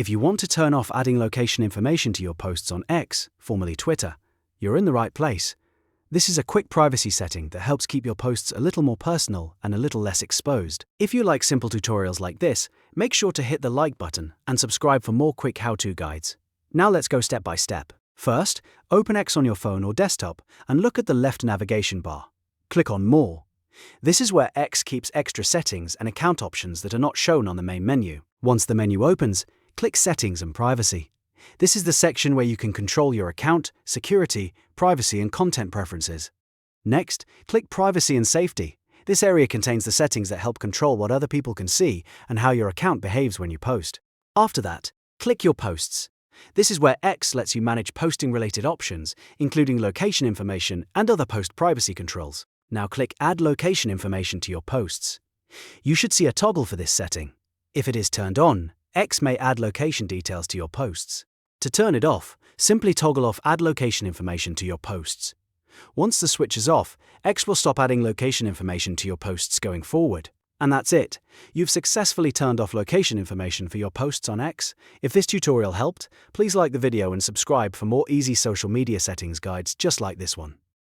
If you want to turn off adding location information to your posts on X, formerly Twitter, you're in the right place. This is a quick privacy setting that helps keep your posts a little more personal and a little less exposed. If you like simple tutorials like this, make sure to hit the like button and subscribe for more quick how-to guides. Now let's go step by step. First, open X on your phone or desktop and look at the left navigation bar. Click on More. This is where X keeps extra settings and account options that are not shown on the main menu. Once the menu opens, click Settings and Privacy. This is the section where you can control your account, security, privacy, and content preferences. Next, click Privacy and Safety. This area contains the settings that help control what other people can see and how your account behaves when you post. After that, click Your Posts. This is where X lets you manage posting-related options, including location information and other post privacy controls. Now click Add Location Information to your posts. You should see a toggle for this setting. If it is turned on, X may add location details to your posts. To turn it off, simply toggle off Add Location Information to your posts. Once the switch is off, X will stop adding location information to your posts going forward. And that's it. You've successfully turned off location information for your posts on X. If this tutorial helped, please like the video and subscribe for more easy social media settings guides just like this one.